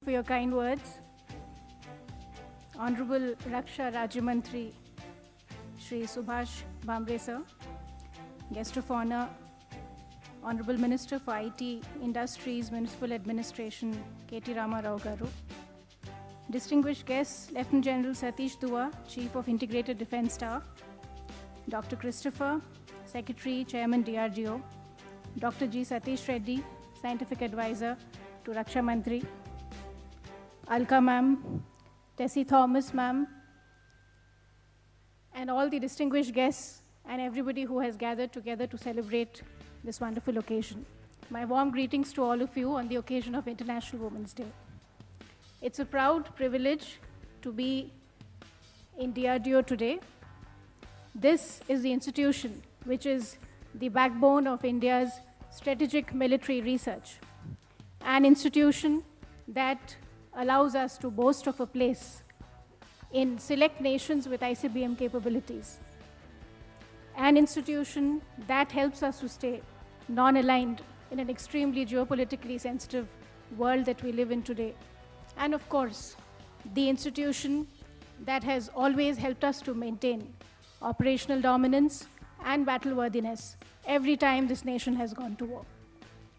For your kind words. Honorable Raksha Rajyamantri Shri Subhash Bhambre sir, Guest of Honor, Honorable Minister for IT, Industries, Municipal Administration, K.T. Rama Rao Garu, distinguished guests, Lieutenant General Satish Dua, Chief of Integrated Defence Staff, Dr. Christopher, Secretary, Chairman DRDO, Dr. G. Satish Reddy, Scientific Advisor to Raksha Mantri, Alka ma'am, Tessie Thomas ma'am, and all the distinguished guests and everybody who has gathered together to celebrate this wonderful occasion. My warm greetings to all of you on the occasion of International Women's Day. It's a proud privilege to be in DRDO today. This is the institution which is the backbone of India's strategic military research, an institution that allows us to boast of a place in select nations with ICBM capabilities, an institution that helps us to stay non-aligned in an extremely geopolitically sensitive world that we live in today, and of course, the institution that has always helped us to maintain operational dominance and battle-worthiness every time this nation has gone to war.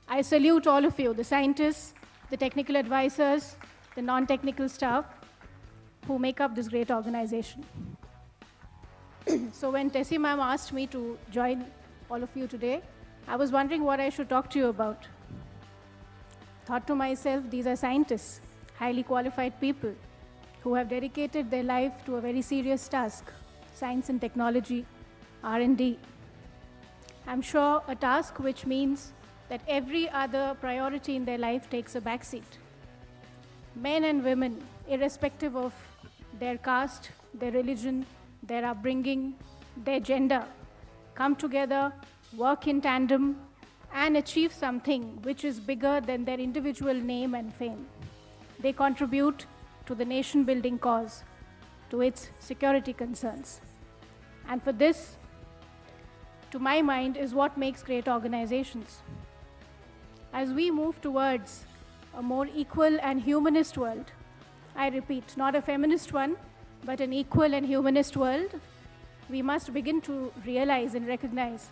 I salute all of you, the scientists, the technical advisors, the non-technical staff who make up this great organization. So when Tessie ma'am asked me to join all of you today, I was wondering what I should talk to you about. Thought to myself, these are scientists, highly qualified people who have dedicated their life to a very serious task, science and technology, R&D. I'm sure a task which means that every other priority in their life takes a backseat. Men and women, irrespective of their caste, their religion, their upbringing, their gender, come together, work in tandem, and achieve something which is bigger than their individual name and fame. They contribute to the nation-building cause, to its security concerns. And for this, to my mind, is what makes great organizations. As we move towards a more equal and humanist world, I repeat, not a feminist one, but an equal and humanist world, we must begin to realize and recognize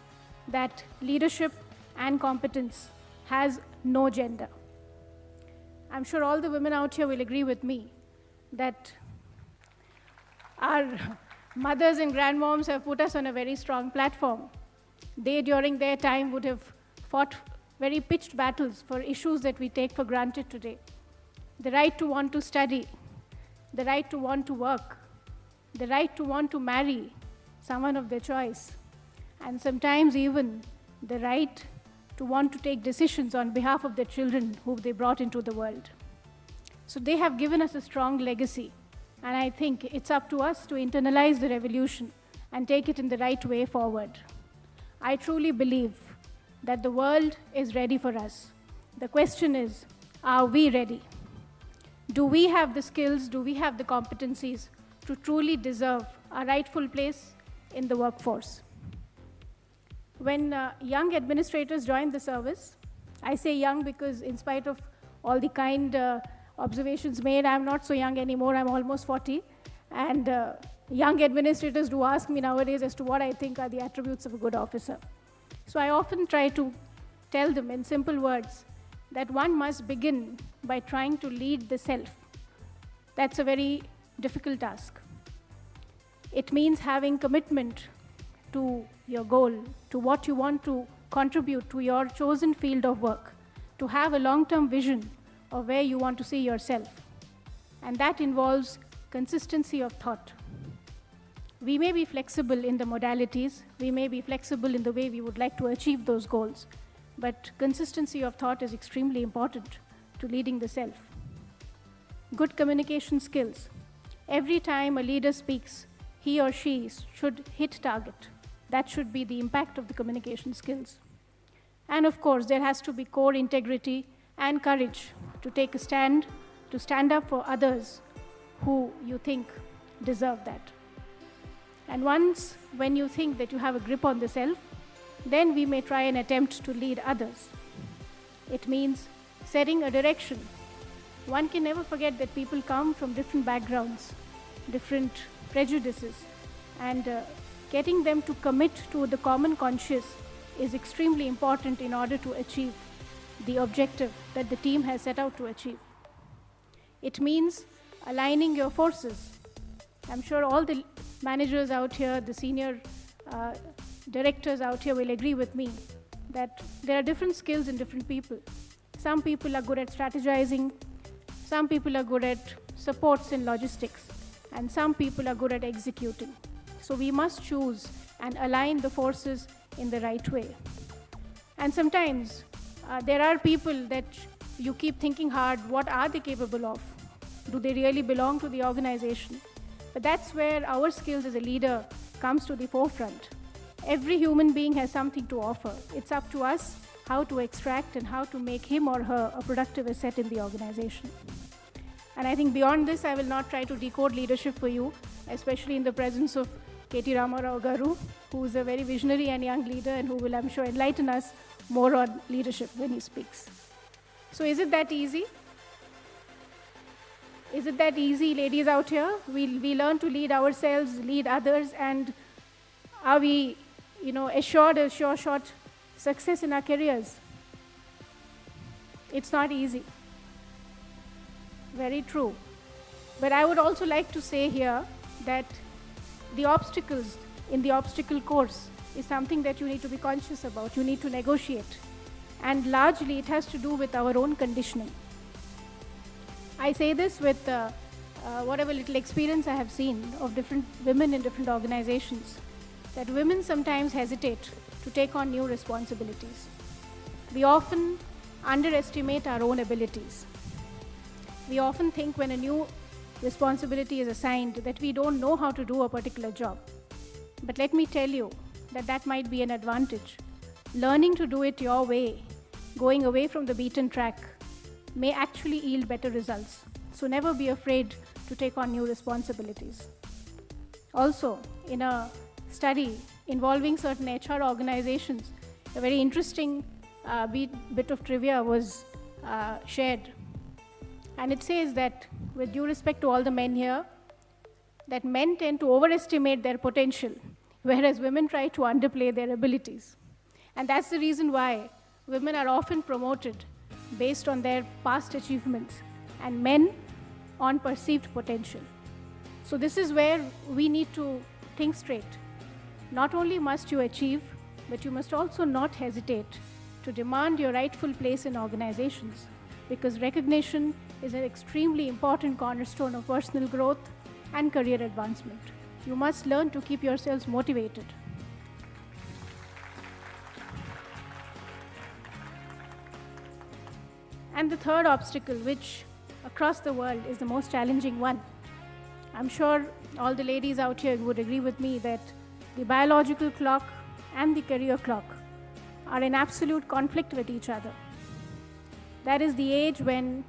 that leadership and competence has no gender. I'm sure all the women out here will agree with me that our mothers and grandmoms have put us on a very strong platform. They, during their time, would have fought very pitched battles for issues that we take for granted today. The right to want to study, the right to want to work, the right to want to marry someone of their choice, and sometimes even the right to want to take decisions on behalf of their children who they brought into the world. So they have given us a strong legacy, and I think it's up to us to internalize the revolution and take it in the right way forward. I truly believe that the world is ready for us. The question is, are we ready? Do we have the skills, do we have the competencies to truly deserve a rightful place in the workforce? When young administrators join the service, I say young because in spite of all the kind observations made, I'm not so young anymore, I'm almost 40. And young administrators do ask me nowadays as to what I think are the attributes of a good officer. So I often try to tell them in simple words that one must begin by trying to lead the self. That's a very difficult task. It means having commitment to your goal, to what you want to contribute to your chosen field of work, to have a long-term vision of where you want to see yourself. And that involves consistency of thought. We may be flexible in the modalities, we may be flexible in the way we would like to achieve those goals, but consistency of thought is extremely important to leading the self. Good communication skills. Every time a leader speaks, he or she should hit target. That should be the impact of the communication skills. And of course, there has to be core integrity and courage to take a stand, to stand up for others who you think deserve that. And once, when you think that you have a grip on the self, then we may try and attempt to lead others. It means setting a direction one can never forget that people come from different backgrounds, different prejudices, and getting them to commit to the common conscience is extremely important in order to achieve the objective that the team has set out to achieve. It means aligning your forces. I'm sure all the managers out here, the senior directors out here will agree with me that there are different skills in different people. Some people are good at strategizing, some people are good at supports in logistics, and some people are good at executing. So we must choose and align the forces in the right way. And sometimes there are people that you keep thinking hard, what are they capable of? Do they really belong to the organization? But that's where our skills as a leader comes to the forefront. Every human being has something to offer. It's up to us how to extract and how to make him or her a productive asset in the organization. And I think beyond this, I will not try to decode leadership for you, especially in the presence of K.T. Ramarao Garu, who is a very visionary and young leader and who will, I'm sure, enlighten us more on leadership when he speaks. So is it that easy? Is it that easy, ladies out here? We learn to lead ourselves, lead others, and are we, assured a sure shot success in our careers? It's not easy. Very true. But I would also like to say here that the obstacles in the obstacle course is something that you need to be conscious about. You need to negotiate. And largely it has to do with our own conditioning. I say this with whatever little experience I have seen of different women in different organizations, that women sometimes hesitate to take on new responsibilities. We often underestimate our own abilities. We often think when a new responsibility is assigned that we don't know how to do a particular job. But let me tell you that that might be an advantage. Learning to do it your way, going away from the beaten track, may actually yield better results. So never be afraid to take on new responsibilities. Also, in a study involving certain HR organizations, a very interesting bit of trivia was shared. And it says that, with due respect to all the men here, that men tend to overestimate their potential, whereas women try to underplay their abilities. And that's the reason why women are often promoted based on their past achievements, and men on perceived potential. So this is where we need to think straight. Not only must you achieve, but you must also not hesitate to demand your rightful place in organizations, because recognition is an extremely important cornerstone of personal growth and career advancement. You must learn to keep yourselves motivated. And the third obstacle, which across the world is the most challenging one. I'm sure all the ladies out here would agree with me that the biological clock and the career clock are in absolute conflict with each other. That is the age when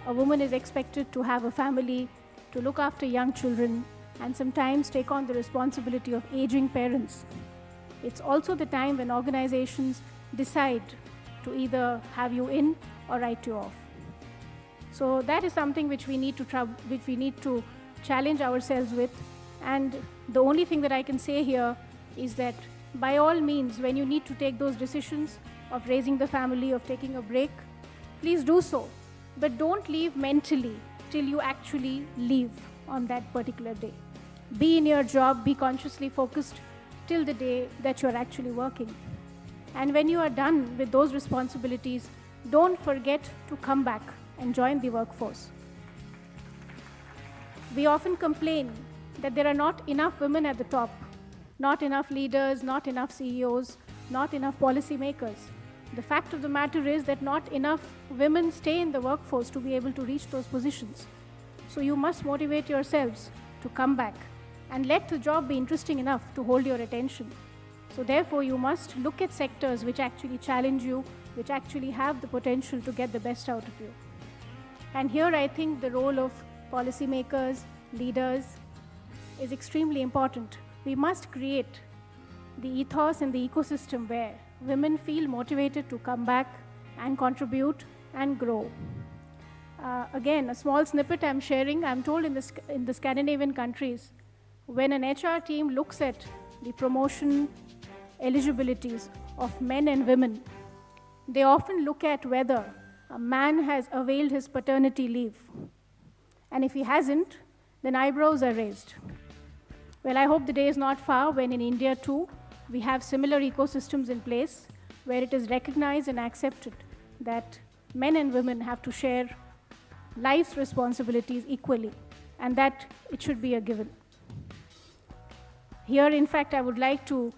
a woman is expected to have a family, to look after young children, and sometimes take on the responsibility of aging parents. It's also the time when organizations decide to either have you in or write you off. So that is something which we need to challenge ourselves with. And the only thing that I can say here is that by all means, when you need to take those decisions of raising the family, of taking a break, please do so. But don't leave mentally till you actually leave on that particular day. Be in your job, be consciously focused till the day that you're actually working. And when you are done with those responsibilities, don't forget to come back and join the workforce. We often complain that there are not enough women at the top, not enough leaders, not enough CEOs, not enough policymakers. The fact of the matter is that not enough women stay in the workforce to be able to reach those positions. So you must motivate yourselves to come back and let the job be interesting enough to hold your attention. So therefore, you must look at sectors which actually challenge you, which actually have the potential to get the best out of you. And here I think the role of policymakers, leaders is extremely important. We must create the ethos and the ecosystem where women feel motivated to come back and contribute and grow. again, a small snippet I'm sharing. I'm told in the Scandinavian countries, when an HR team looks at the promotion eligibilities of men and women, they often look at whether a man has availed his paternity leave. And if he hasn't, then eyebrows are raised. Well, I hope the day is not far when in India too, we have similar ecosystems in place where it is recognized and accepted that men and women have to share life's responsibilities equally, and that it should be a given. Here, in fact, I would like to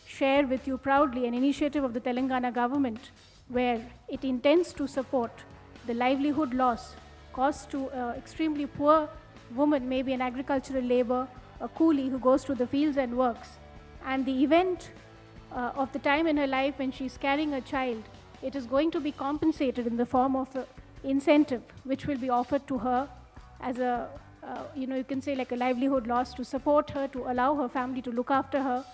share with you proudly an initiative of the Telangana government where it intends to support the livelihood loss caused to an extremely poor woman, maybe an agricultural labor, a coolie who goes to the fields and works. And the event of the time in her life when she's carrying a child, it is going to be compensated in the form of an incentive, which will be offered to her as a, you can say like a livelihood loss to support her, to allow her family to look after her,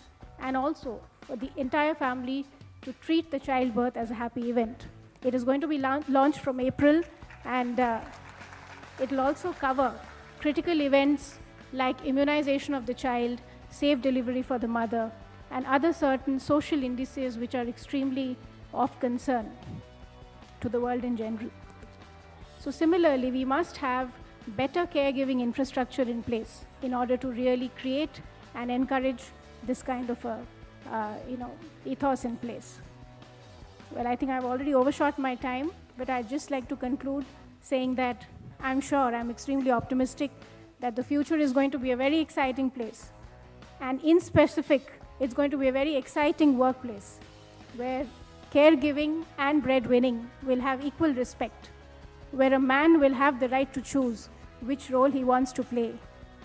and also for the entire family to treat the childbirth as a happy event. It is going to be launched from April, and it will also cover critical events like immunization of the child, safe delivery for the mother, and other certain social indices which are extremely of concern to the world in general. So similarly, we must have better caregiving infrastructure in place in order to really create and encourage this kind of a ethos in place. Well, I think I've already overshot my time, but I'd just like to conclude saying that I'm extremely optimistic that the future is going to be a very exciting place. And in specific, it's going to be a very exciting workplace where caregiving and breadwinning will have equal respect, where a man will have the right to choose which role he wants to play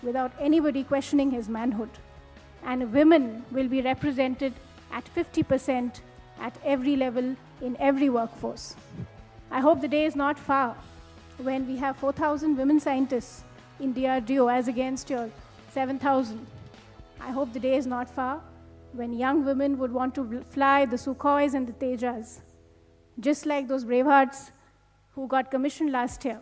without anybody questioning his manhood. And women will be represented at 50% at every level in every workforce. I hope the day is not far when we have 4,000 women scientists in DRDO as against your 7,000. I hope the day is not far when young women would want to fly the Sukhois and the Tejas, just like those bravehearts who got commissioned last year,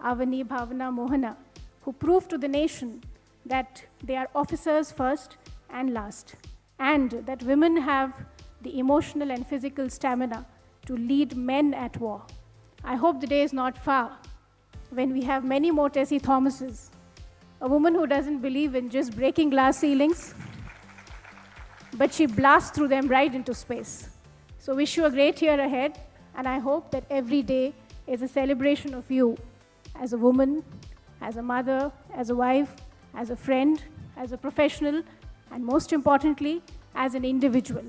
Avani, Bhavana, Mohana, who proved to the nation that they are officers first and last, and that women have the emotional and physical stamina to lead men at war. I hope the day is not far when we have many more Tessie Thomases, a woman who doesn't believe in just breaking glass ceilings, but she blasts through them right into space. So wish you a great year ahead, and I hope that every day is a celebration of you as a woman, as a mother, as a wife, as a friend, as a professional, and most importantly, as an individual.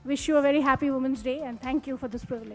Wish you a very happy Women's Day, and thank you for this privilege.